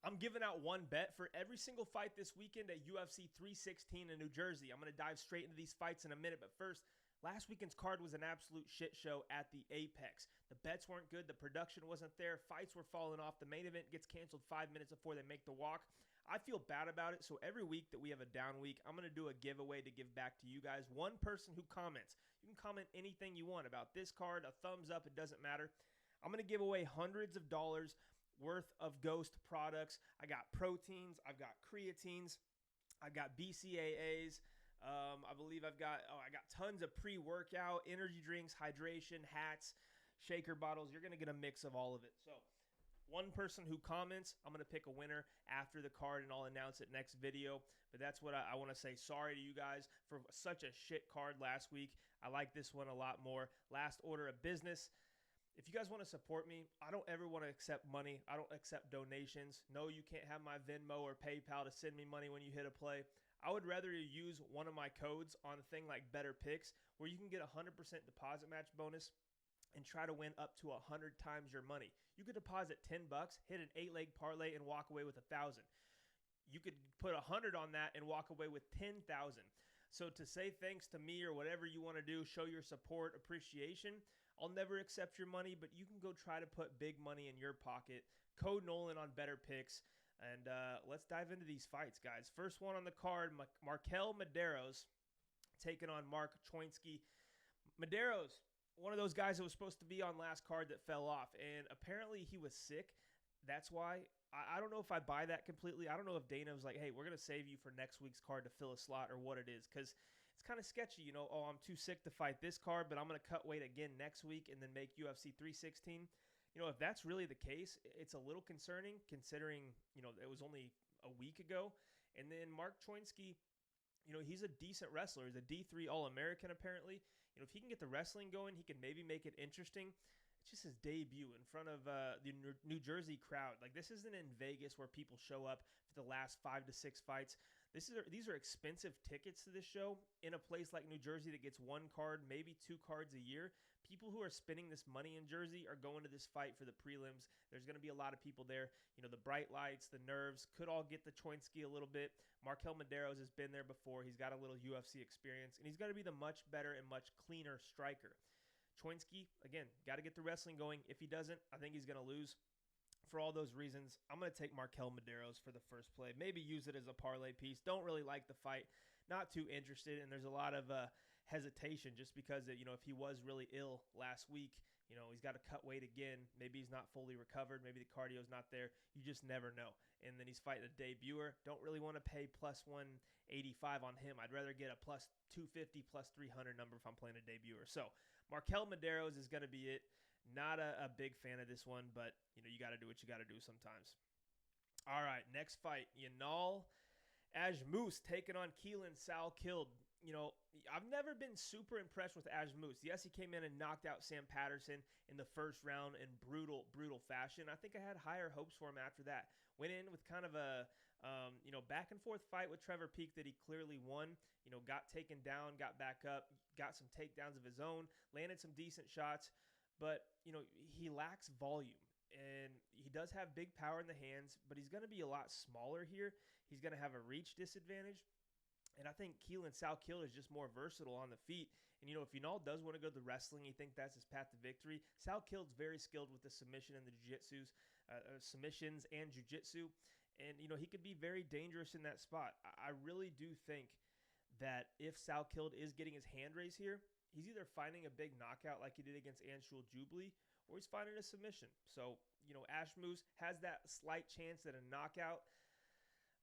I'm giving out one bet for every single fight this weekend at UFC 316 in New Jersey. I'm going to dive straight into these fights in a minute, but first, last weekend's card was an absolute shit show at the Apex. The bets weren't good, the production wasn't there, fights were falling off, the main event gets canceled 5 minutes before they make the walk. I feel bad about it, so every week that we have a down week, I'm going to do a giveaway to give back to you guys. One person who comments. You can comment anything you want about this card, a thumbs up, it doesn't matter. I'm going to give away hundreds of dollars worth of Ghost products. I got proteins, I've got creatines, I've got BCAAs. I believe I got tons of pre-workout, energy drinks, hydration, hats, shaker bottles. You're going to get a mix of all of it. So one person who comments, I'm going to pick a winner after the card, and I'll announce it next video. But that's what I want to say. Sorry to you guys for such a shit card last week. I like this one a lot more. Last order of business. If you guys want to support me, I don't ever want to accept money. I don't accept donations. No, you can't have my Venmo or PayPal to send me money when you hit a play. I would rather you use one of my codes on a thing like Better Picks, where you can get a 100% deposit match bonus and try to win up to 100 times your money. You could deposit $10, hit an 8-leg parlay, and walk away with 1,000. You could put 100 on that and walk away with 10,000. So to say thanks to me or whatever you want to do, show your support, appreciation, I'll never accept your money, but you can go try to put big money in your pocket. Code Nolan on Better Picks. And let's dive into these fights, guys. First one on the card, Markel Mederos taking on Mark Choinski. Mederos, one of those guys that was supposed to be on last card that fell off, and apparently he was sick. That's why. I don't know if I buy that completely. I don't know if Dana was like, hey, we're going to save you for next week's card to fill a slot, or what it is, because it's kind of sketchy, you know, oh, I'm too sick to fight this card, but I'm going to cut weight again next week and then make UFC 316. You know, if that's really the case, it's a little concerning considering, you know, it was only a week ago. And then Mark Choinski, you know, he's a decent wrestler. He's a D3 All-American apparently. You know, if he can get the wrestling going, he can maybe make it interesting. It's just his debut in front of the New Jersey crowd. Like, this isn't in Vegas where people show up for the last 5 to 6 fights. These are expensive tickets to this show in a place like New Jersey that gets one card, maybe 2 cards a year. People who are spending this money in Jersey are going to this fight for the prelims. There's going to be a lot of people there. You know, the bright lights, the nerves could all get the Choinski a little bit. Markel Mederos has been there before. He's got a little UFC experience, and he's got to be the much better and much cleaner striker. Choinski, again, got to get the wrestling going. If he doesn't, I think he's going to lose. For all those reasons, I'm going to take Markel Mederos for the first play. Maybe use it as a parlay piece. Don't really like the fight. Not too interested, and there's a lot of hesitation just because, you know, if he was really ill last week, you know, he's got to cut weight again. Maybe he's not fully recovered. Maybe the cardio's not there. You just never know. And then he's fighting a debuter. Don't really want to pay plus 185 on him. I'd rather get a plus 250, plus 300 number if I'm playing a debuter. So Markel Mederos is going to be it. Not a big fan of this one, but, you know, you got to do what you got to do sometimes. All right, next fight. Yanal Ashmouz taking on Salkilld. You know, I've never been super impressed with Ashmouz. Yes, he came in and knocked out Sam Patterson in the first round in brutal fashion. I think I had higher hopes for him after that. Went in with kind of a, you know, back and forth fight with Trevor Peek that he clearly won. You know, got taken down, got back up, got some takedowns of his own, landed some decent shots. But, you know, he lacks volume. And he does have big power in the hands, but he's going to be a lot smaller here. He's going to have a reach disadvantage. And I think Salkilld is just more versatile on the feet. And, you know, if Yanal does want to go to the wrestling, you think that's his path to victory. Salkild's very skilled with the submission and the submissions and jiu-jitsu. And, you know, he could be very dangerous in that spot. I really do think that if Salkilld is getting his hand raised here, he's either finding a big knockout like he did against Anshul Jubilee, or he's finding a submission. So, you know, Ashmouz has that slight chance at a knockout,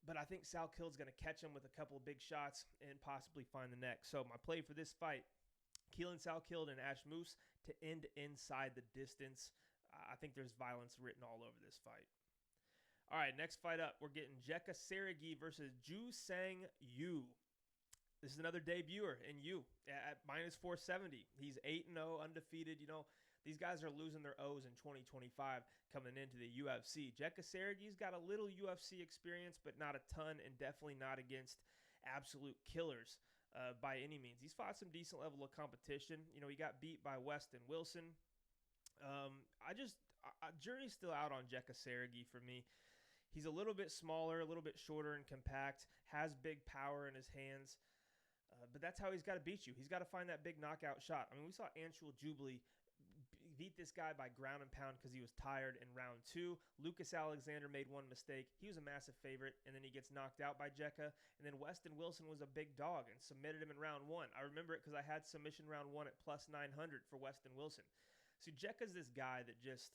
but I think Salkild's going to catch him with a couple of big shots and possibly find the neck. So my play for this fight, Salkilld and Ashmouz to end inside the distance. I think there's violence written all over this fight. All right, next fight up, we're getting Jekka Saragih versus Ju Sang Yu. This is another debuter in Yu at minus 470. He's 8-0, undefeated. You know, these guys are losing their O's in 2025 coming into the UFC. Jekka Saragih's got a little UFC experience, but not a ton, and definitely not against absolute killers by any means. He's fought some decent level of competition. You know, he got beat by Weston Wilson. Jury's still out on Jekka Saragih for me. He's a little bit smaller, a little bit shorter and compact, has big power in his hands. But that's how he's got to beat you. He's got to find that big knockout shot. I mean, we saw Anshul Jubilee beat this guy by ground and pound because he was tired in round 2. Lucas Alexander made one mistake. He was a massive favorite, and then he gets knocked out by Jekka. And then Weston Wilson was a big dog and submitted him in round 1. I remember it because I had submission round 1 at plus 900 for Weston Wilson. So Jekka's this guy that just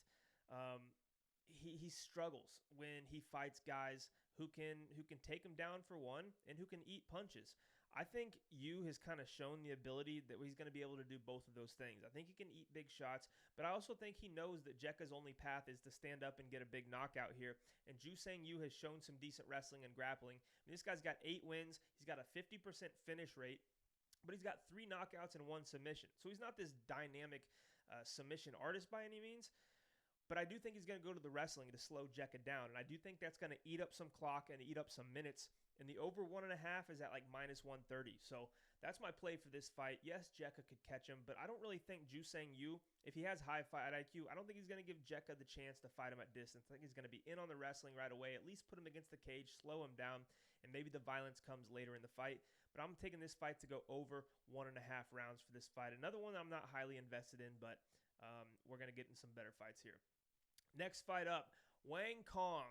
he struggles when he fights guys who can take him down for one and who can eat punches. I think Yu has kind of shown the ability that he's going to be able to do both of those things. I think he can eat big shots, but I also think he knows that Jekka's only path is to stand up and get a big knockout here. And Jusang Yu has shown some decent wrestling and grappling. I mean, this guy's got 8 wins. He's got a 50% finish rate, but he's got 3 knockouts and 1 submission. So he's not this dynamic submission artist by any means. But I do think he's going to go to the wrestling to slow Jekka down. And I do think that's going to eat up some clock and eat up some minutes. And the over 1.5 is at like minus 130. So that's my play for this fight. Yes, Jekka could catch him, but I don't really think Jusang Yu, if he has high fight IQ, I don't think he's going to give Jekka the chance to fight him at distance. I think he's going to be in on the wrestling right away, at least put him against the cage, slow him down, and maybe the violence comes later in the fight. But I'm taking this fight to go over 1.5 rounds for this fight. Another one I'm not highly invested in, but we're going to get in some better fights here. Next fight up, Wang Kong,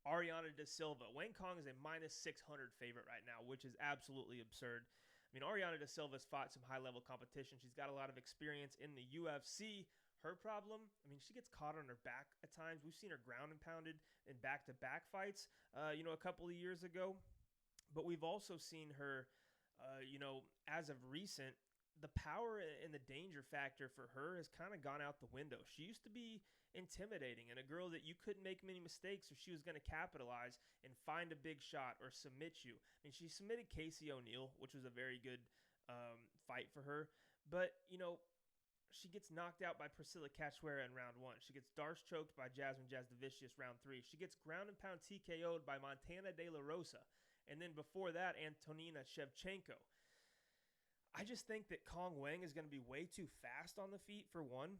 Ariana De Silva. Wang Kong is a minus 600 favorite right now, which is absolutely absurd. I mean, Ariana De Silva's fought some high-level competition. She's got a lot of experience in the UFC. Her problem, I mean, she gets caught on her back at times. We've seen her ground and pounded in back-to-back fights, a couple of years ago. But we've also seen her, as of recent, the power and the danger factor for her has kind of gone out the window. She used to be intimidating and a girl that you couldn't make many mistakes if she was going to capitalize and find a big shot or submit you. I mean, she submitted Casey O'Neill, which was a very good fight for her. But, she gets knocked out by Priscilla Cachoeira in round 1. She gets Darce choked by Jasmine Jasdavicius round 3. She gets ground and pound TKO'd by Montana De La Rosa. And then before that, Antonina Shevchenko. I just think that Kong Wang is going to be way too fast on the feet for one.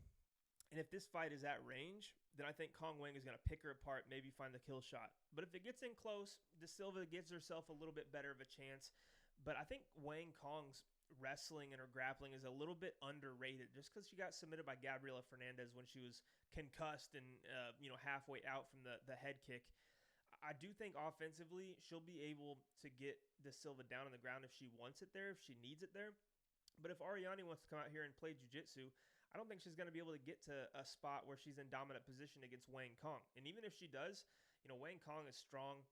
And if this fight is at range, then I think Kong Wang is going to pick her apart, maybe find the kill shot. But if it gets in close, De Silva gives herself a little bit better of a chance. But I think Wang Kong's wrestling and her grappling is a little bit underrated just because she got submitted by Gabriela Fernandez when she was concussed and halfway out from the head kick. I do think offensively she'll be able to get De Silva down on the ground if she wants it there, if she needs it there. But if Ariane wants to come out here and play jiu-jitsu, I don't think she's going to be able to get to a spot where she's in dominant position against Wang Kong. And even if she does, Wang Kong is strong.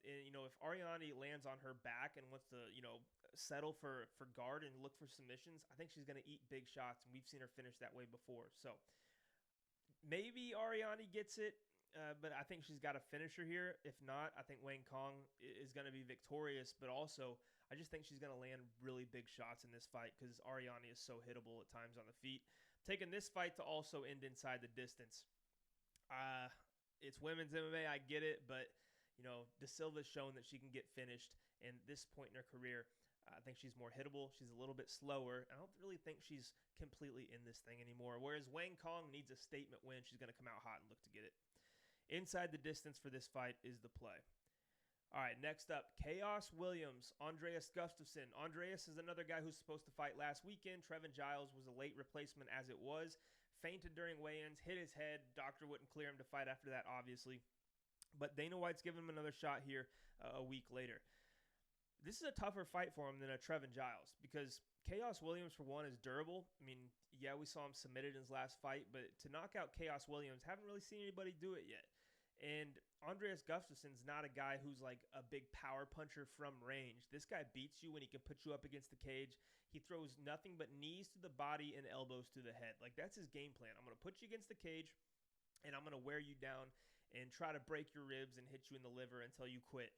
If Ariane lands on her back and wants to, settle for guard and look for submissions, I think she's going to eat big shots, and we've seen her finish that way before. So maybe Ariane gets it. But I think she's got a finisher here. If not, I think Wang Kong is going to be victorious. But also, I just think she's going to land really big shots in this fight because Ariane is so hittable at times on the feet. Taking this fight to also end inside the distance. It's women's MMA, I get it. But, De Silva's shown that she can get finished. And this point in her career, I think she's more hittable. She's a little bit slower. I don't really think she's completely in this thing anymore. Whereas Wang Kong needs a statement win. She's going to come out hot and look to get it. Inside the distance for this fight is the play. All right, next up, Khaos Williams, Andreas Gustafsson. Andreas is another guy who's supposed to fight last weekend. Trevin Giles was a late replacement as it was. Fainted during weigh-ins, hit his head. Doctor wouldn't clear him to fight after that, obviously. But Dana White's giving him another shot here a week later. This is a tougher fight for him than a Trevin Giles because Khaos Williams, for one, is durable. I mean, yeah, we saw him submitted in his last fight, but to knock out Khaos Williams, haven't really seen anybody do it yet. And Andreas Gustafsson's not a guy who's like a big power puncher from range. This guy beats you when he can put you up against the cage. He throws nothing but knees to the body and elbows to the head. Like, that's his game plan. I'm going to put you against the cage, and I'm going to wear you down and try to break your ribs and hit you in the liver until you quit.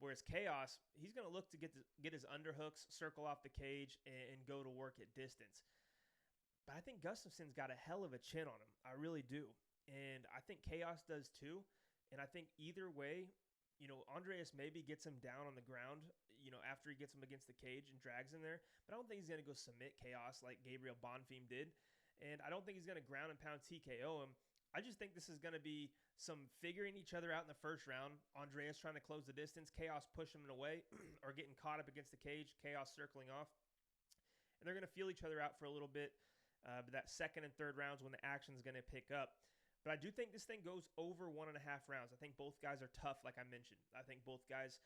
Whereas Khaos, he's going to look to get his underhooks, circle off the cage, and go to work at distance. But I think Gustafsson's got a hell of a chin on him. I really do. And I think Khaos does too. And I think either way, Andreas maybe gets him down on the ground, after he gets him against the cage and drags him there. But I don't think he's going to go submit Khaos like Gabriel Bonfim did. And I don't think he's going to ground and pound TKO him. I just think this is going to be some figuring each other out in the first round. Andreas trying to close the distance, Khaos pushing him away or getting caught up against the cage, Khaos circling off. And they're going to feel each other out for a little bit. But that second and third rounds when the action is going to pick up. But I do think this thing goes over 1.5 rounds. I think both guys are tough, like I mentioned. I think both guys,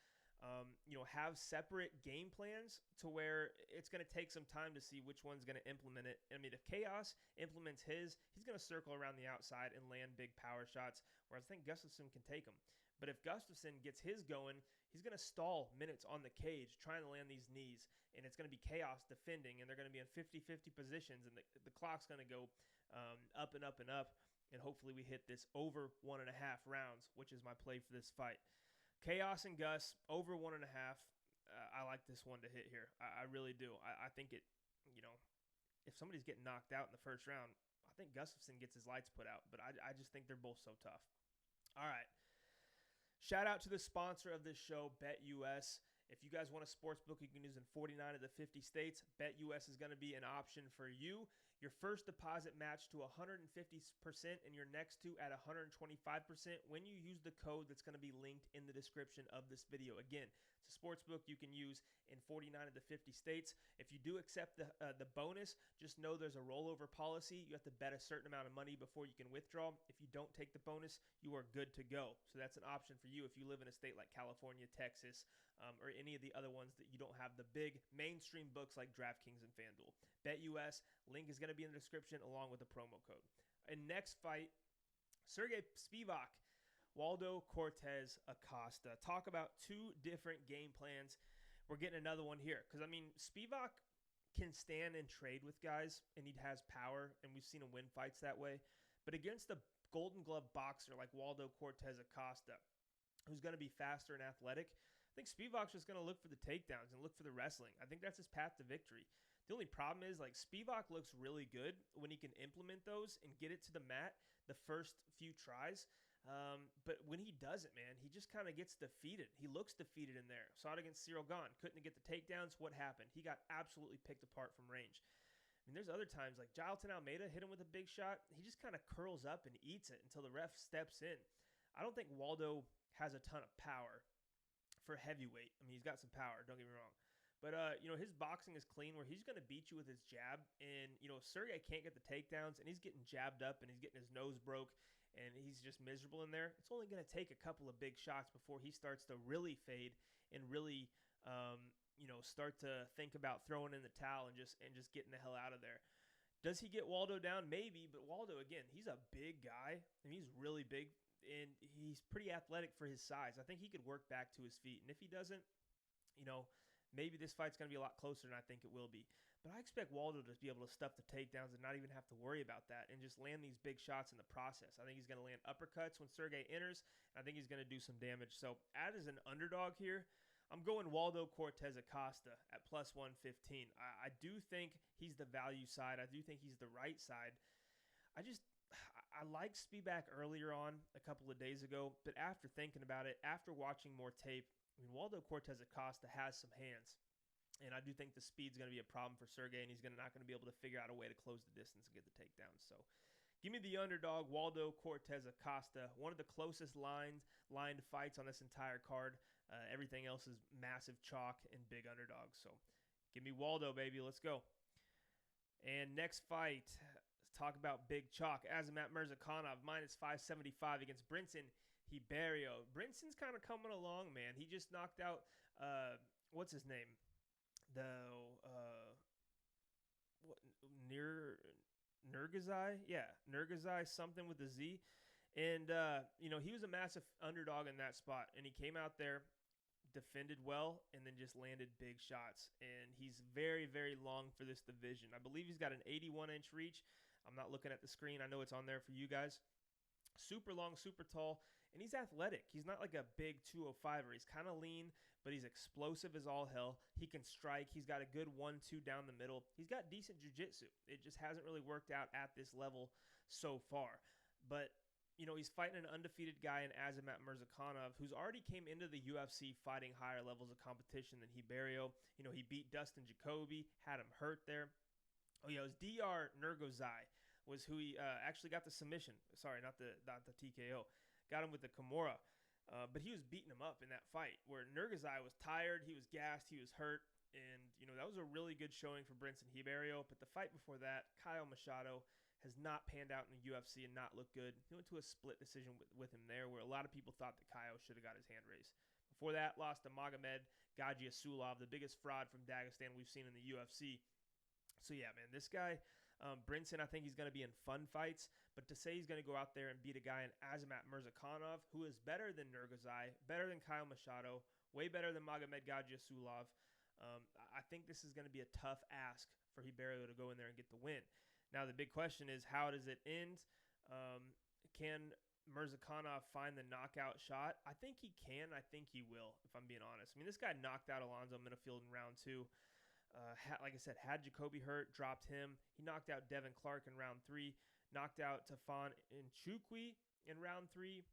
have separate game plans to where it's going to take some time to see which one's going to implement it. I mean, if Khaos implements his, he's going to circle around the outside and land big power shots, whereas I think Gustafsson can take them. But if Gustafsson gets his going, he's going to stall minutes on the cage trying to land these knees, and it's going to be Khaos defending, and they're going to be in 50-50 positions, and the clock's going to go up and up and up, and hopefully we hit this over 1.5 rounds, which is my play for this fight. Khaos and Gus, over 1.5. I like this one to hit here. I really do. I think it, if somebody's getting knocked out in the first round, I think Gustafsson gets his lights put out, but I just think they're both so tough. All right. Shout out to the sponsor of this show, BetUS. If you guys want a sports book you can use in 49 of the 50 states, BetUS is going to be an option for you. Your first deposit matched to 150% and your next two at 125% when you use the code that's going to be linked in the description of this video. Again, it's a sports book you can use in 49 of the 50 states. If you do accept the bonus, just know there's a rollover policy. You have to bet a certain amount of money before you can withdraw. If you don't take the bonus, you are good to go. So that's an option for you if you live in a state like California, Texas, or any of the other ones that you don't have the big mainstream books like DraftKings and FanDuel. BetUS, link is going to be in the description along with the promo code. And next fight, Sergey Spivac, Waldo Cortez Acosta. Talk about two different game plans. We're getting another one here. Because, Spivac can stand and trade with guys, and he has power, and we've seen him win fights that way. But against a Golden Glove boxer like Waldo Cortez Acosta, who's going to be faster and athletic, I think Spivac's just going to look for the takedowns and look for the wrestling. I think that's his path to victory. The only problem is, Spivac looks really good when he can implement those and get it to the mat the first few tries. But when he doesn't, man, he just kind of gets defeated. He looks defeated in there. Saw it against Cyril Gahn. Couldn't get the takedowns. What happened? He got absolutely picked apart from range. There's other times, like Jailton Almeida hit him with a big shot. He just kind of curls up and eats it until the ref steps in. I don't think Waldo has a ton of power for heavyweight. He's got some power, don't get me wrong. But, his boxing is clean where he's going to beat you with his jab. And, Sergey can't get the takedowns, and he's getting jabbed up, and he's getting his nose broke, and he's just miserable in there. It's only going to take a couple of big shots before he starts to really fade and really, start to think about throwing in the towel and just getting the hell out of there. Does he get Waldo down? Maybe, but Waldo, again, he's a big guy, and he's really big. And he's pretty athletic for his size. I think he could work back to his feet. And if he doesn't, maybe this fight's going to be a lot closer than I think it will be. But I expect Waldo to be able to stuff the takedowns and not even have to worry about that and just land these big shots in the process. I think he's going to land uppercuts when Sergey enters. I think he's going to do some damage. So, as an underdog here, I'm going Waldo Cortez Acosta at plus 115. I do think he's the value side. I do think he's the right side. I liked Spivac earlier on a couple of days ago, but after thinking about it, after watching more tape, Waldo Cortez Acosta has some hands. And I do think the speed's going to be a problem for Sergey, and he's not going to be able to figure out a way to close the distance and get the takedowns. So give me the underdog, Waldo Cortez Acosta. One of the closest lined fights on this entire card. Everything else is massive chalk and big underdogs. So give me Waldo, baby. Let's go. And next fight, let's talk about big chalk. Azamat Murzakanov, minus 575 against Brinson Ribeiro. Brinson's kind of coming along, man. He just knocked out, what's his name? Nurgazai? Yeah, Nurgazai, something with a Z. And, he was a massive underdog in that spot. And he came out there, defended well, and then just landed big shots. And he's very, very long for this division. I believe he's got an 81-inch reach. I'm not looking at the screen. I know it's on there for you guys. Super long, super tall, and he's athletic. He's not like a big 205er. He's kind of lean, but he's explosive as all hell. He can strike. He's got a good 1-2 down the middle. He's got decent jiu-jitsu. It just hasn't really worked out at this level so far. But he's fighting an undefeated guy in Azamat Murzakanov, who's already came into the UFC fighting higher levels of competition than Ribeiro. He beat Dustin Jacoby, had him hurt there. Oh, yeah, it was Dr. Nurgazai. was who he actually got the submission. Sorry, not the TKO. Got him with the Kimura. But he was beating him up in that fight where Nurgazai was tired, he was gassed, he was hurt. And, that was a really good showing for Brinson Ribeiro. But the fight before that, Kyle Machado has not panned out in the UFC and not looked good. He went to a split decision with him there where a lot of people thought that Kyle should have got his hand raised. Before that, lost to Magomed Gajiasulov, the biggest fraud from Dagestan we've seen in the UFC. So, yeah, man, this guy, Brinson, I think he's going to be in fun fights. But to say he's going to go out there and beat a guy in Azamat Murzakanov, who is better than Nurgazai, better than Kyle Machado, way better than Magomed Gajiasulov, I think this is going to be a tough ask for Ribeiro to go in there and get the win. Now, the big question is, how does it end? Can Murzakanov find the knockout shot? I think he can. I think he will, if I'm being honest. I mean, this guy knocked out Alonzo Minifield in round 2. Like I said, had Jacoby hurt, dropped him. He knocked out Devin Clark in round 3, knocked out Tafon Nchukwi in round 3,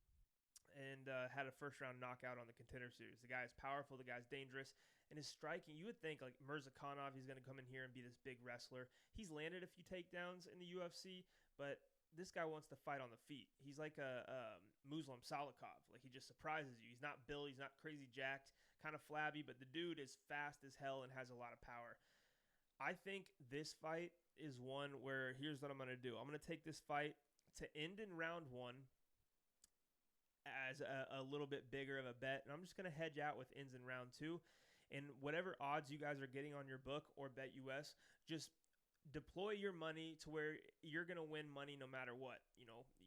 and had a first-round knockout on the Contender Series. The guy is powerful. The guy's dangerous. And his striking, you would think, like Murzakanov, he's going to come in here and be this big wrestler. He's landed a few takedowns in the UFC, but this guy wants to fight on the feet. He's like a Muslim Salkilld. Like, he just surprises you. He's not built. He's not crazy jacked, kind of flabby, but the dude is fast as hell and has a lot of power. I think this fight is one where here's what I'm going to do. I'm going to take this fight to end in round 1 as a little bit bigger of a bet, and I'm just going to hedge out with ends in round 2. And whatever odds you guys are getting on your book or BetUS, just deploy your money to where you're going to win money no matter what.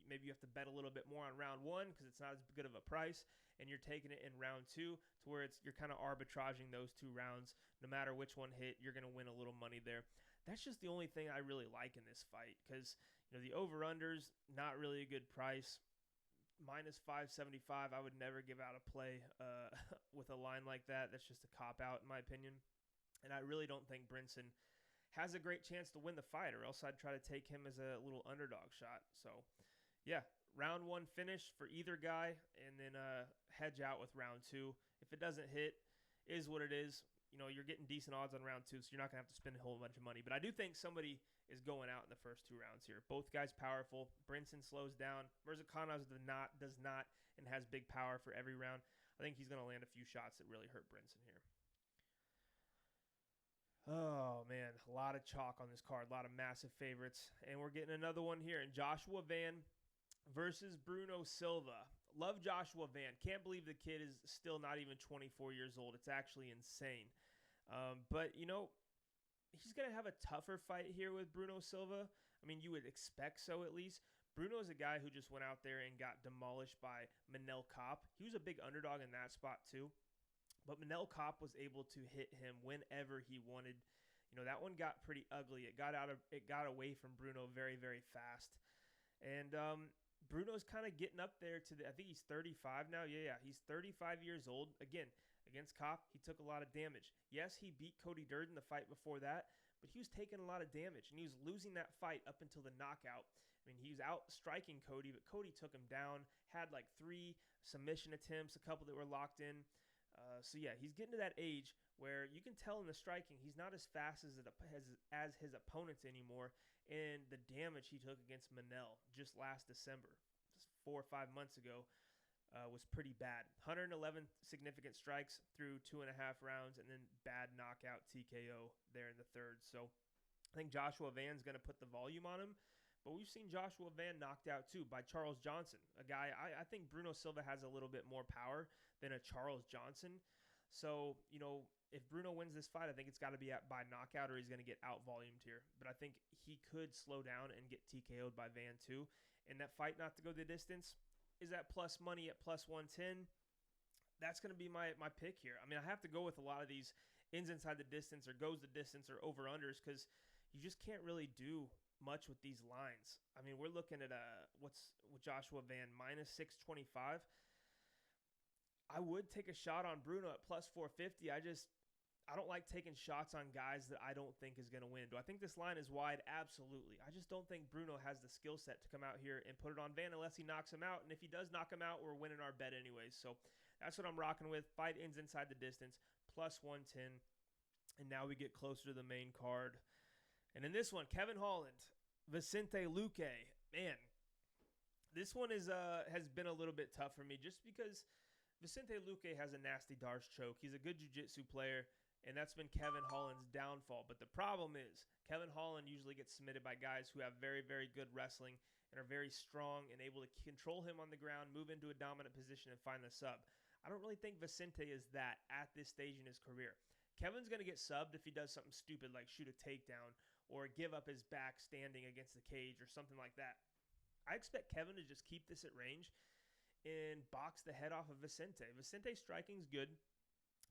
Maybe you have to bet a little bit more on round 1 because it's not as good of a price, and you're taking it in round 2 to where you're kind of arbitraging those 2 rounds. No matter which one hit, you're going to win a little money there. That's just the only thing I really like in this fight because the over-unders, not really a good price. Minus 575, I would never give out a play with a line like that. That's just a cop-out, in my opinion. And I really don't think Brinson has a great chance to win the fight, or else I'd try to take him as a little underdog shot. So, yeah, round 1 finish for either guy, and then hedge out with round 2. If it doesn't hit, is what it is. You're getting decent odds on round 2, so you're not going to have to spend a whole bunch of money. But I do think somebody is going out in the first 2 rounds here. Both guys powerful. Brinson slows down. Murzakanov does not, and has big power for every round. I think he's going to land a few shots that really hurt Brinson here. Oh, man, a lot of chalk on this card. A lot of massive favorites. And we're getting another one here in Joshua Van versus Bruno Silva. Love Joshua Van. Can't believe the kid is still not even 24 years old. It's actually insane. But, he's going to have a tougher fight here with Bruno Silva. I mean, you would expect so at least. Bruno is a guy who just went out there and got demolished by Manel Kape. He was a big underdog in that spot too. But Manel Kape was able to hit him whenever he wanted. That one got pretty ugly. It got away from Bruno very, very fast. And Bruno's kind of getting up there to I think he's 35 now. Yeah, he's 35 years old. Again, against Kape, he took a lot of damage. Yes, he beat Cody Durden the fight before that, but he was taking a lot of damage, and he was losing that fight up until the knockout. I mean, he was out striking Cody, but Cody took him down, had like 3 submission attempts, a couple that were locked in. So, yeah, he's getting to that age where you can tell in the striking he's not as fast as his opponents anymore, and the damage he took against Manel just last December, just 4 or 5 months ago, was pretty bad. 111 significant strikes through 2.5 rounds, and then bad knockout TKO there in the third. So I think Joshua Van's going to put the volume on him, but we've seen Joshua Van knocked out too by Charles Johnson, a guy I think Bruno Silva has a little bit more power than a Charles Johnson. So, if Bruno wins this fight, I think it's got to be by knockout or he's going to get out-volumed here. But I think he could slow down and get TKO'd by Van too. And that fight not to go the distance is at plus money at plus 110. That's going to be my pick here. I mean, I have to go with a lot of these ins inside the distance or goes the distance or over-unders because you just can't really do much with these lines. I mean, we're looking at what's with Joshua Van minus 625. I would take a shot on Bruno at plus 450. I don't like taking shots on guys that I don't think is going to win. Do I think this line is wide? Absolutely. I just don't think Bruno has the skill set to come out here and put it on Van unless he knocks him out. And if he does knock him out, we're winning our bet anyways. So that's what I'm rocking with. Fight ends inside the distance, plus 110. And now we get closer to the main card. And in this one, Kevin Holland Vicente Luque. Man, this one has been a little bit tough for me just because Vicente Luque has a nasty Darce choke. He's a good jiu-jitsu player, and that's been Kevin Holland's downfall. But the problem is Kevin Holland usually gets submitted by guys who have very, very good wrestling and are very strong and able to control him on the ground, move into a dominant position, and find the sub. I don't really think Vicente is that at this stage in his career. Kevin's going to get subbed if he does something stupid like shoot a takedown or give up his back standing against the cage or something like that. I expect Kevin to just keep this at range and box the head off of Vicente. Vicente's striking's good,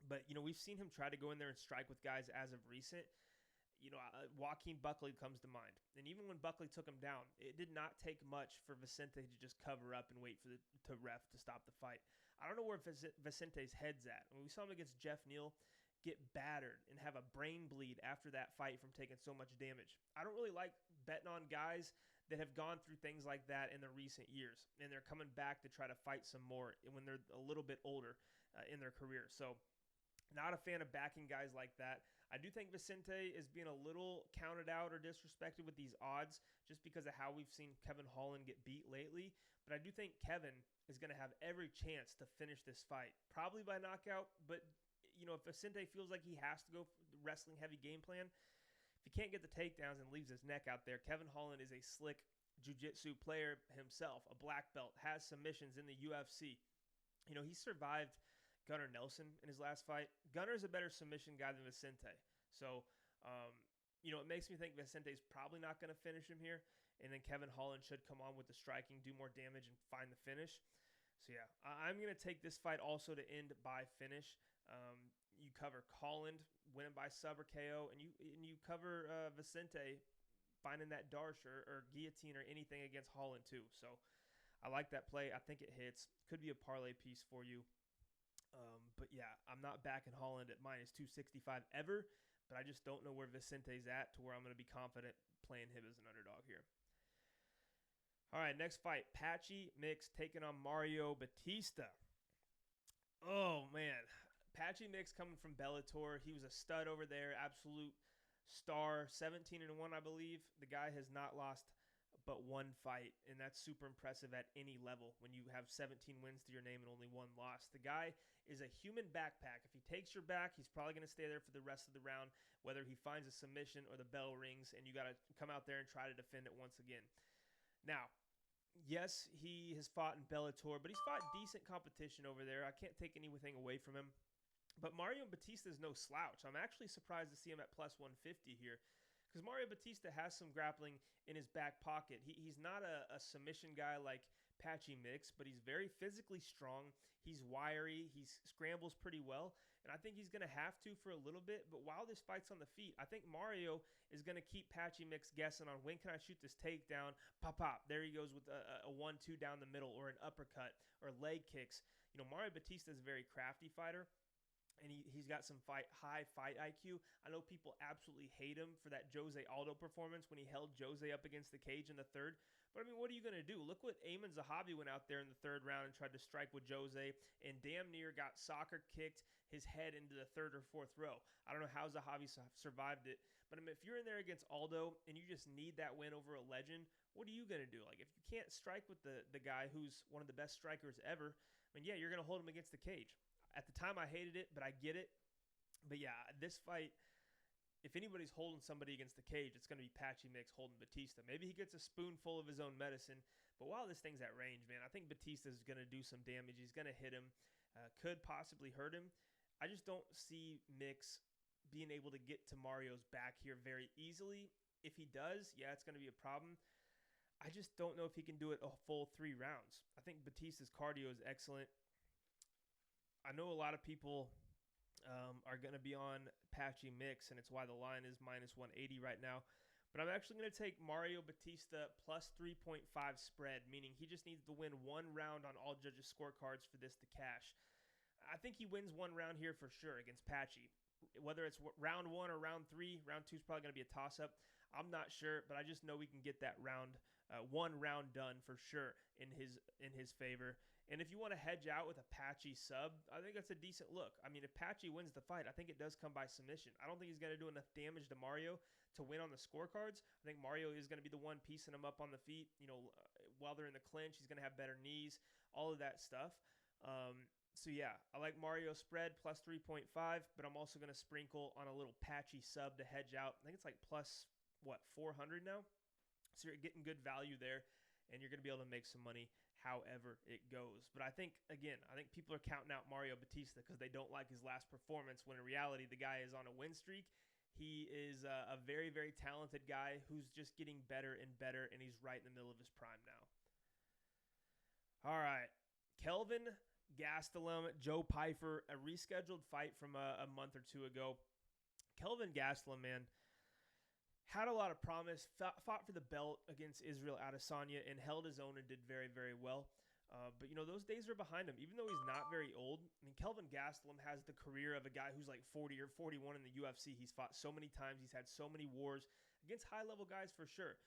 but, we've seen him try to go in there and strike with guys as of recent. Joaquin Buckley comes to mind. And even when Buckley took him down, it did not take much for Vicente to just cover up and wait for the ref to stop the fight. I don't know where Vicente's head's at. When we saw him against Jeff Neal get battered and have a brain bleed after that fight from taking so much damage. I don't really like betting on guys that have gone through things like that in the recent years, and they're coming back to try to fight some more when they're a little bit older in their career. So not a fan of backing guys like that. I do think Vicente is being a little counted out or disrespected with these odds just because of how we've seen Kevin Holland get beat lately. But I do think Kevin is going to have every chance to finish this fight, probably by knockout. But, if Vicente feels like he has to go wrestling heavy game plan, if he can't get the takedowns and leaves his neck out there, Kevin Holland is a slick jiu-jitsu player himself, a black belt, has submissions in the UFC. He survived Gunnar Nelson in his last fight. Gunnar's a better submission guy than Vicente. So, it makes me think Vicente's probably not going to finish him here. And then Kevin Holland should come on with the striking, do more damage, and find the finish. So, yeah, I'm going to take this fight also to end by finish. You cover Holland winning by sub or KO, and you cover Vicente finding that Darce or guillotine or anything against Holland too. So I like that play. I think it hits. Could be a parlay piece for you. But yeah, I'm not backing Holland at minus 265 ever, but I just don't know where Vicente's at to where I'm going to be confident playing him as an underdog here. All right, next fight, Patchy Mix taking on Mario Batista. Oh, man. Patchy Mix coming from Bellator. He was a stud over there, absolute star, 17-1, I believe. The guy has not lost but one fight, and that's super impressive at any level when you have 17 wins to your name and only one loss. The guy is a human backpack. If he takes your back, he's probably going to stay there for the rest of the round, whether he finds a submission or the bell rings, and you got to come out there and try to defend it once again. Now, yes, he has fought in Bellator, but he's fought decent competition over there. I can't take anything away from him. But Mario Batista is no slouch. I'm actually surprised to see him at plus 150 here because Mario Batista has some grappling in his back pocket. He's not a submission guy like Patchy Mix, but he's very physically strong. He's wiry. He scrambles pretty well. And I think he's going to have to for a little bit. But while this fight's on the feet, I think Mario is going to keep Patchy Mix guessing on when can I shoot this takedown. Pop, pop. There he goes with a 1-2 down the middle or an uppercut or leg kicks. Mario Batista is a very crafty fighter. And he's got some high fight IQ. I know people absolutely hate him for that Jose Aldo performance when he held Jose up against the cage in the third. But, what are you going to do? Look what Amin Zahabi went out there in the third round and tried to strike with Jose and damn near got soccer kicked his head into the third or fourth row. I don't know how Zahabi survived it. But, if you're in there against Aldo and you just need that win over a legend, what are you going to do? If you can't strike with the guy who's one of the best strikers ever, yeah, you're going to hold him against the cage. At the time, I hated it, but I get it. But yeah, this fight, if anybody's holding somebody against the cage, it's going to be Patchy Mix holding Batista. Maybe he gets a spoonful of his own medicine. But while this thing's at range, man, I think Batista's going to do some damage. He's going to hit him. Could possibly hurt him. I just don't see Mix being able to get to Mario's back here very easily. If he does, yeah, it's going to be a problem. I just don't know if he can do it a full 3 rounds. I think Batista's cardio is excellent. I know a lot of people are going to be on Patchy Mix, and it's why the line is minus 180 right now. But I'm actually going to take Mario Batista plus 3.5 spread, meaning he just needs to win 1 round on all judges' scorecards for this to cash. I think he wins 1 round here for sure against Patchy. Whether it's round 1 or round 3, round 2 is probably going to be a toss-up. I'm not sure, but I just know we can get that 1 round done for sure in his favor. And if you want to hedge out with a Patchy sub, I think that's a decent look. I mean, if Patchy wins the fight, I think it does come by submission. I don't think he's going to do enough damage to Mario to win on the scorecards. I think Mario is going to be the one piecing him up on the feet. While they're in the clinch, he's going to have better knees, all of that stuff. So yeah, I like Mario spread plus 3.5, but I'm also going to sprinkle on a little Patchy sub to hedge out. I think it's like plus, 400 now? So you're getting good value there, and you're going to be able to make some money however it goes. But I think people are counting out Mario Batista because they don't like his last performance, when in reality, the guy is on a win streak. He is a very, very talented guy who's just getting better and better, and he's right in the middle of his prime now. All right, Kelvin Gastelum, Joe Pyfer, a rescheduled fight from a month or two ago. Kelvin Gastelum, man, had a lot of promise, fought for the belt against Israel Adesanya, and held his own and did very, very well. But those days are behind him. Even though he's not very old, I mean, Kelvin Gastelum has the career of a guy who's like 40 or 41 in the UFC. He's fought so many times. He's had so many wars against high-level guys for sure.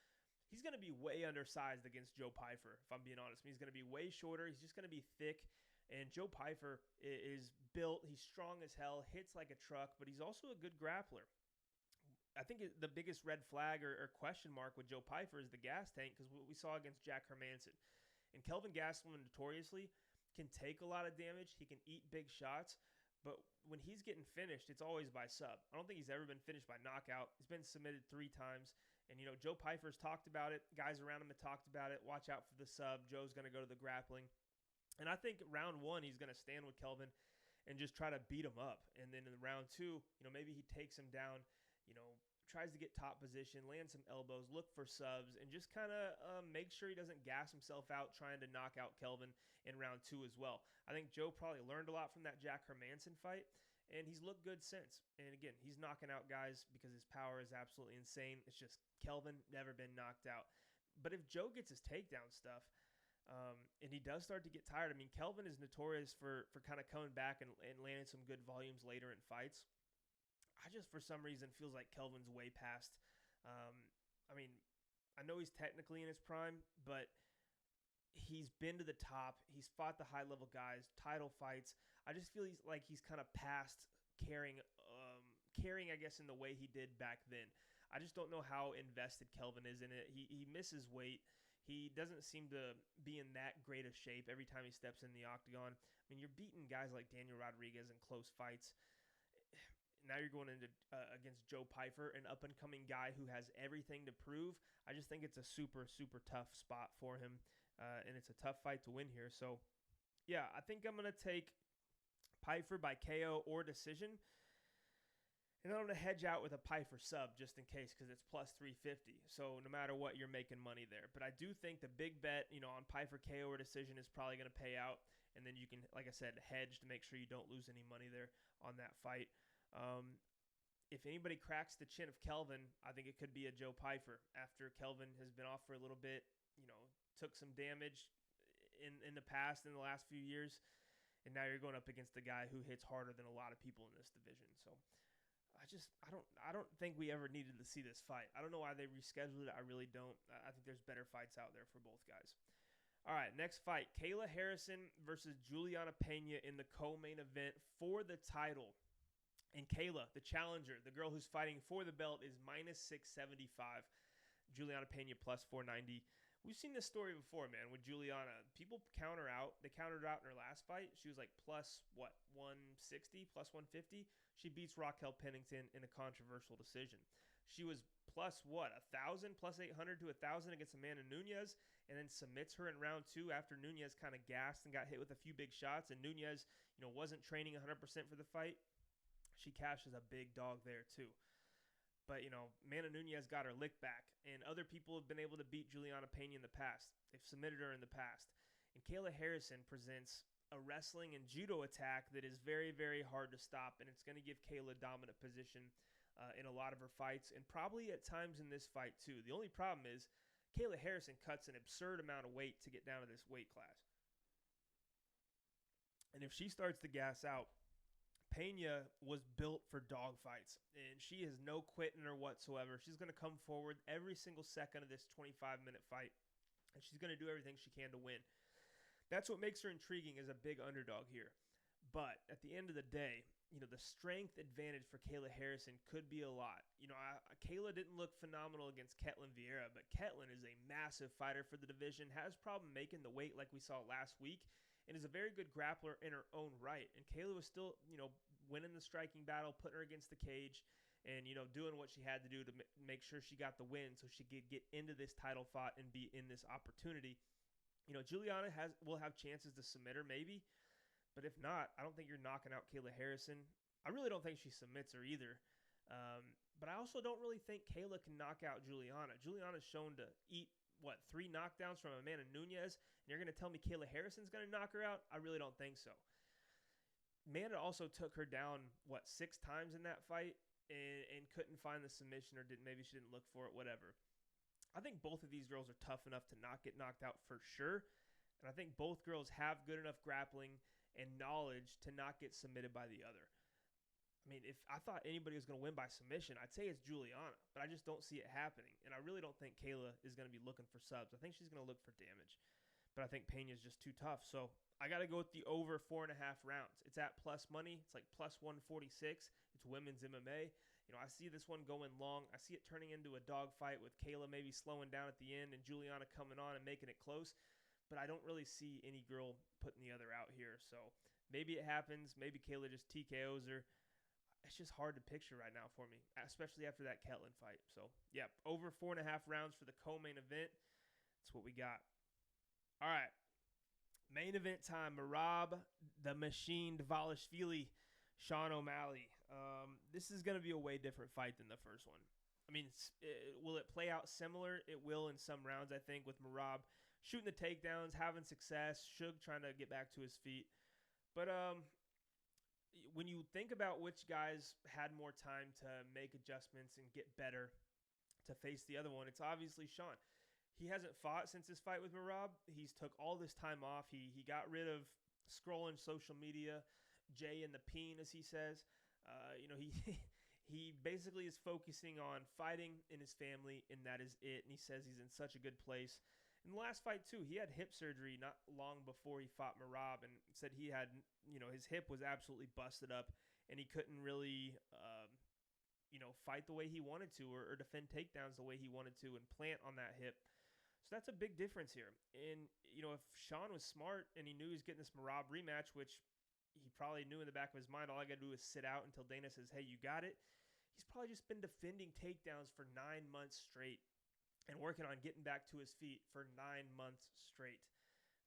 He's going to be way undersized against Joe Pyfer, if I'm being honest. I mean, he's going to be way shorter. He's just going to be thick. And Joe Pyfer is built. He's strong as hell, hits like a truck, but he's also a good grappler. I think the biggest red flag or question mark with Joe Pyfer is the gas tank, because what we saw against Jack Hermanson. And Kelvin Gastelum notoriously can take a lot of damage. He can eat big shots, but when he's getting finished, it's always by sub. I don't think he's ever been finished by knockout. He's been submitted 3 times. And, Joe Pyfer's talked about it. Guys around him have talked about it. Watch out for the sub. Joe's going to go to the grappling. And I think round 1, he's going to stand with Kelvin and just try to beat him up. And then in round 2, maybe he takes him down, tries to get top position, land some elbows, look for subs, and just kind of make sure he doesn't gas himself out trying to knock out Kelvin in round 2 as well. I think Joe probably learned a lot from that Jack Hermanson fight, and he's looked good since. And again, he's knocking out guys because his power is absolutely insane. It's just Kelvin never been knocked out. But if Joe gets his takedown stuff, and he does start to get tired, I mean, Kelvin is notorious for kind of coming back and landing some good volumes later in fights. I just, for some reason, feels like Kelvin's way past. I mean, I know he's technically in his prime, but he's been to the top. He's fought the high-level guys, title fights. I just feel he's kind of past caring, I guess, in the way he did back then. I just don't know how invested Kelvin is in it. He misses weight. He doesn't seem to be in that great of shape every time he steps in the octagon. I mean, you're beating guys like Daniel Rodriguez in close fights. Now you're going into against Joe Pyfer, an up-and-coming guy who has everything to prove. I just think it's a super, super tough spot for him, and it's a tough fight to win here. So, yeah, I think I'm going to take Pyfer by KO or decision, and I'm going to hedge out with a Pyfer sub just in case, because it's plus 350. So no matter what, you're making money there. But I do think the big bet, on Pyfer KO or decision is probably going to pay out, and then you can, like I said, hedge to make sure you don't lose any money there on that fight. If anybody cracks the chin of Kelvin, I think it could be a Joe Pyfer after Kelvin has been off for a little bit, took some damage in the past, in the last few years, and now you're going up against a guy who hits harder than a lot of people in this division. So I don't think we ever needed to see this fight. I don't know why they rescheduled it. I really don't. I think there's better fights out there for both guys. All right, next fight, Kayla Harrison versus Juliana Peña in the co-main event for the title. And Kayla, the challenger, the girl who's fighting for the belt, is minus 675. Juliana Peña plus 490. We've seen this story before, man, with Juliana. People count her out. They counted her out in her last fight. She was like plus, 160, plus 150? She beats Raquel Pennington in a controversial decision. She was plus, 1,000, plus 800 to 1,000 against Amanda Nunes, and then submits her in round 2 after Nunes kind of gassed and got hit with a few big shots, and Nunes, wasn't training 100% for the fight. She cashes a big dog there too. But, Amanda Nunes got her lick back, and other people have been able to beat Juliana Peña in the past. They've submitted her in the past. And Kayla Harrison presents a wrestling and judo attack that is very, very hard to stop, and it's going to give Kayla dominant position in a lot of her fights, and probably at times in this fight too. The only problem is Kayla Harrison cuts an absurd amount of weight to get down to this weight class. And if she starts to gas out, Peña was built for dogfights, and she has no quit in her whatsoever. She's going to come forward every single second of this 25-minute fight, and she's going to do everything she can to win. That's what makes her intriguing as a big underdog here. But at the end of the day, the strength advantage for Kayla Harrison could be a lot. Kayla didn't look phenomenal against Ketlen Vieira, but Ketlen is a massive fighter for the division, has problem making the weight like we saw last week, and is a very good grappler in her own right. And Kayla was still, winning the striking battle, putting her against the cage, and, doing what she had to do to make sure she got the win so she could get into this title fight and be in this opportunity. Juliana will have chances to submit her maybe, but if not, I don't think you're knocking out Kayla Harrison. I really don't think she submits her either. But I also don't really think Kayla can knock out Juliana. Juliana's shown to eat, 3 knockdowns from Amanda Nunes, and you're going to tell me Kayla Harrison's going to knock her out? I really don't think so. Amanda also took her down, 6 times in that fight and couldn't find the submission, or maybe she didn't look for it, whatever. I think both of these girls are tough enough to not get knocked out for sure, and I think both girls have good enough grappling and knowledge to not get submitted by the other. I mean, if I thought anybody was going to win by submission, I'd say it's Juliana, but I just don't see it happening. And I really don't think Kayla is going to be looking for subs. I think she's going to look for damage. But I think Peña is just too tough. So I got to go with the over 4.5 rounds. It's at plus money. It's like plus 146. It's women's MMA. I see this one going long. I see it turning into a dogfight with Kayla maybe slowing down at the end and Juliana coming on and making it close. But I don't really see any girl putting the other out here. So maybe it happens. Maybe Kayla just TKOs her. It's just hard to picture right now for me, especially after that Ketlen fight. So, yeah, over 4.5 rounds for the co-main event. That's what we got. All right. Main event time. Merab, the Machine, Dvalishvili, Sean O'Malley. This is going to be a way different fight than the first one. I mean, will it play out similar? It will in some rounds, I think, with Merab shooting the takedowns, having success, Shug trying to get back to his feet. But when you think about which guys had more time to make adjustments and get better to face the other one, it's obviously Sean. He hasn't fought since his fight with Merab. He's took all this time off. He got rid of scrolling social media, Jay and the Peen, as he says. He basically is focusing on fighting in his family, and that is it. And he says he's in such a good place. In the last fight, too, he had hip surgery not long before he fought Merab and said he had, his hip was absolutely busted up and he couldn't really, fight the way he wanted to or defend takedowns the way he wanted to and plant on that hip. So that's a big difference here. And, if Sean was smart and he knew he was getting this Merab rematch, which he probably knew in the back of his mind, all I got to do is sit out until Dana says, hey, you got it. He's probably just been defending takedowns for 9 months straight and working on getting back to his feet for 9 months straight.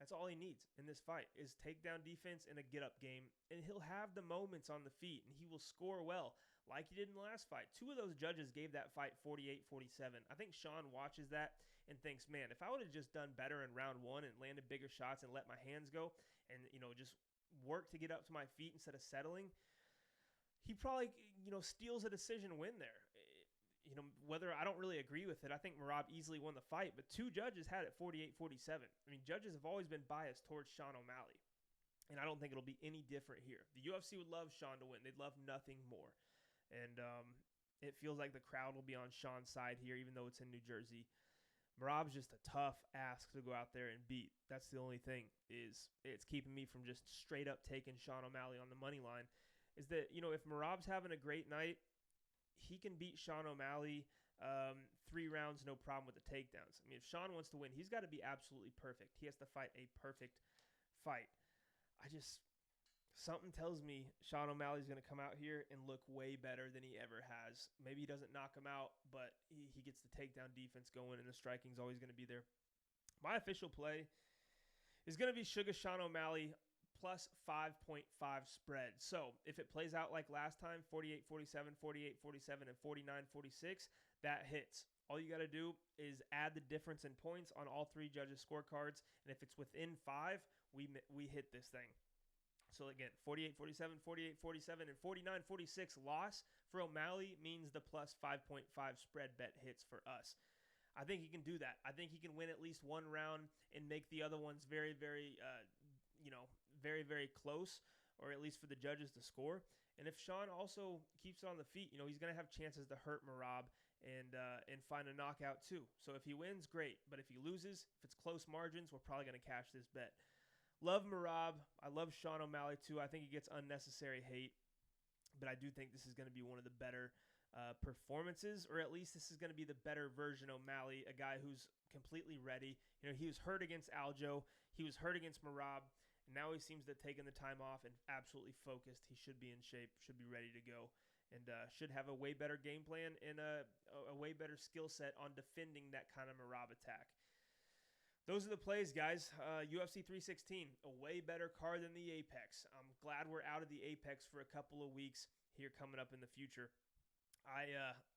That's all he needs in this fight is takedown defense and a get-up game, and he'll have the moments on the feet, and he will score well like he did in the last fight. 2 of those judges gave that fight 48-47. I think Sean watches that and thinks, man, if I would have just done better in round 1 and landed bigger shots and let my hands go and, just work to get up to my feet instead of settling, he probably, steals a decision win there. Whether I don't really agree with it, I think Merab easily won the fight, but 2 judges had it 48-47. I mean, judges have always been biased towards Sean O'Malley, and I don't think it'll be any different here. The UFC would love Sean to win. They'd love nothing more, and it feels like the crowd will be on Sean's side here, even though it's in New Jersey. Merab's just a tough ass to go out there and beat. That's the only thing is it's keeping me from just straight up taking Sean O'Malley on the money line, is that, if Merab's having a great night, he can beat Sean O'Malley 3 rounds, no problem with the takedowns. I mean, if Sean wants to win, he's got to be absolutely perfect. He has to fight a perfect fight. Something tells me Sean O'Malley's going to come out here and look way better than he ever has. Maybe he doesn't knock him out, but he gets the takedown defense going, and the striking's always going to be there. My official play is going to be Sugar Sean O'Malley plus 5.5 spread. So if it plays out like last time, 48-47, 48-47, and 49-46, that hits. All you got to do is add the difference in points on all 3 judges' scorecards, and if it's within 5, we hit this thing. So again, 48-47, 48-47, and 49-46 loss for O'Malley means the plus 5.5 spread bet hits for us. I think he can do that. I think he can win at least 1 round and make the other ones very, very, very, very close, or at least for the judges to score. And if Sean also keeps it on the feet, he's going to have chances to hurt Merab and find a knockout too. So if he wins, great. But if he loses, if it's close margins, we're probably going to cash this bet. Love Merab. I love Sean O'Malley too. I think he gets unnecessary hate, but I do think this is going to be one of the better performances, or at least this is going to be the better version of O'Malley, a guy who's completely ready. You know, he was hurt against Aljo. He was hurt against Merab. And now he seems to have taken the time off and absolutely focused. He should be in shape, should be ready to go, and should have a way better game plan and a way better skill set on defending that kind of Merab attack. Those are the plays, guys. UFC 316, a way better card than the Apex. I'm glad we're out of the Apex for a couple of weeks here coming up in the future.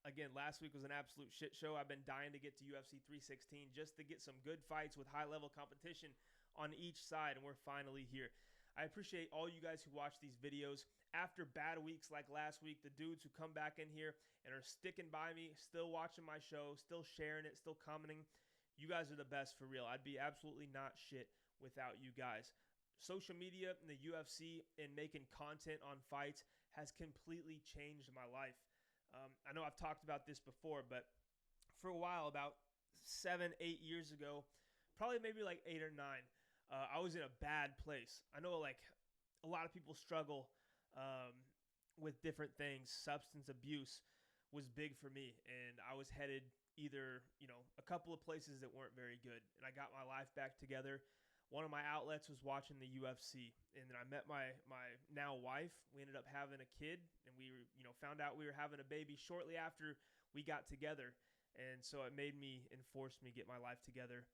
Again, last week was an absolute shit show. I've been dying to get to UFC 316 just to get some good fights with high-level competition on each side, and we're finally here. I appreciate all you guys who watch these videos. After bad weeks like last week, the dudes who come back in here and are sticking by me, still watching my show, still sharing it, still commenting. You guys are the best for real. I'd be absolutely not shit without you guys. Social media and the UFC and making content on fights has completely changed my life. I know I've talked about this before, but for a while, about 7-8 years ago, probably maybe like 8 or 9, I was in a bad place. I know like a lot of people struggle with different things. Substance abuse was big for me, and I was headed either, a couple of places that weren't very good, and I got my life back together. One of my outlets was watching the UFC, and then I met my now wife. We ended up having a kid, and we found out we were having a baby shortly after we got together, and so it made me and forced me to get my life together.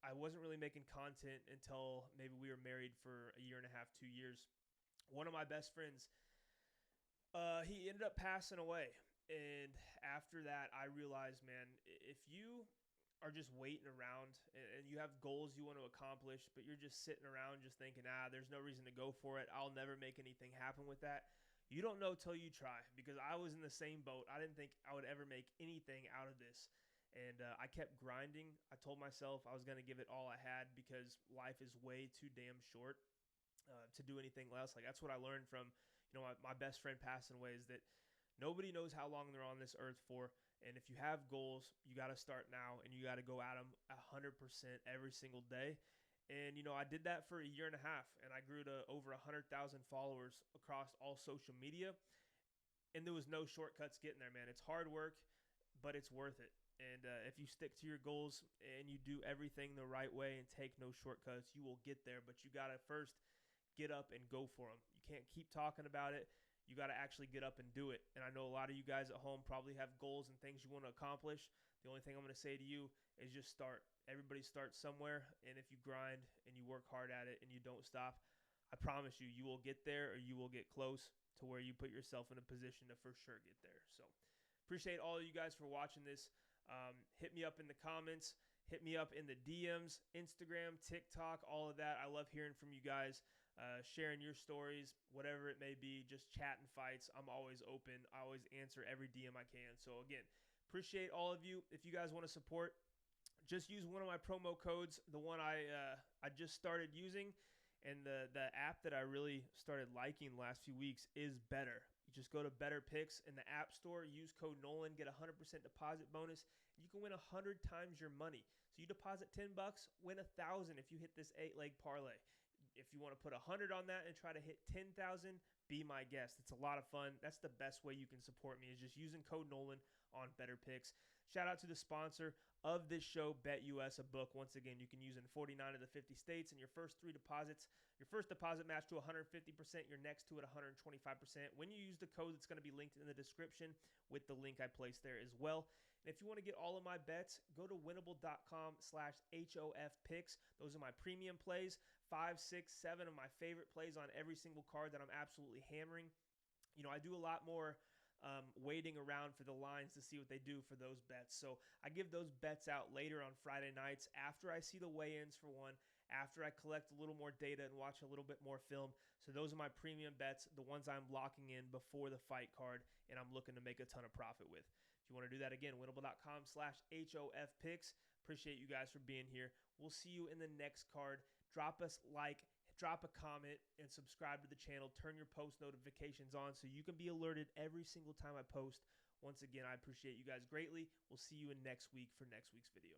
I wasn't really making content until maybe we were married for a year and a half, 2 years. One of my best friends, he ended up passing away, and after that, I realized, man, if you are just waiting around and you have goals you want to accomplish, but you're just sitting around just thinking, there's no reason to go for it, I'll never make anything happen with that. You don't know till you try, because I was in the same boat. I didn't think I would ever make anything out of this. And I kept grinding. I told myself I was going to give it all I had, because life is way too damn short to do anything else. Like, that's what I learned from, my best friend passing away, is that nobody knows how long they're on this earth for. And if you have goals, you got to start now, and you got to go at them 100% every single day. And, I did that for a year and a half, and I grew to over 100,000 followers across all social media. And there was no shortcuts getting there, man. It's hard work, but it's worth it. And if you stick to your goals and you do everything the right way and take no shortcuts, you will get there. But you got to first get up and go for them. You can't keep talking about it. You got to actually get up and do it. And I know a lot of you guys at home probably have goals and things you want to accomplish. The only thing I'm going to say to you is just start. Everybody starts somewhere, and if you grind and you work hard at it and you don't stop, I promise you, you will get there, or you will get close to where you put yourself in a position to for sure get there. So appreciate all of you guys for watching this. Hit me up in the comments. Hit me up in the DMs, Instagram, TikTok, all of that. I love hearing from you guys. Sharing your stories, whatever it may be, just chatting fights. I'm always open. I always answer every DM I can. So again, appreciate all of you. If you guys want to support, just use one of my promo codes, the one I just started using, and the app that I really started liking the last few weeks is Better. You just go to Better Picks in the App Store, use code Nolan, get a 100% deposit bonus. You can win 100 times your money. So you deposit $10, win 1,000 if you hit this 8-leg parlay. If you want to put 100 on that and try to hit 10,000, be my guest. It's a lot of fun. That's the best way you can support me, is just using code Nolan on Better Picks. Shout out to the sponsor of this show, BetUS, a book. Once again, you can use in 49 of the 50 states, and your first 3 deposits, your first deposit match to 150%, your next to it 125%. When you use the code, it's going to be linked in the description with the link I placed there as well. And if you want to get all of my bets, go to winnable.com/HOFpicks. Those are my premium plays. 5, 6, 7 of my favorite plays on every single card that I'm absolutely hammering. I do a lot more waiting around for the lines to see what they do for those bets. So I give those bets out later on Friday nights after I see the weigh-ins for one, after I collect a little more data and watch a little bit more film. So those are my premium bets, the ones I'm locking in before the fight card, and I'm looking to make a ton of profit with. If you want to do that, again, winnable.com/HOFpicks. Appreciate you guys for being here. We'll see you in the next card. Drop us drop a comment, and subscribe to the channel. Turn your post notifications on so you can be alerted every single time I post. Once again, I appreciate you guys greatly. We'll see you in next week for next week's video.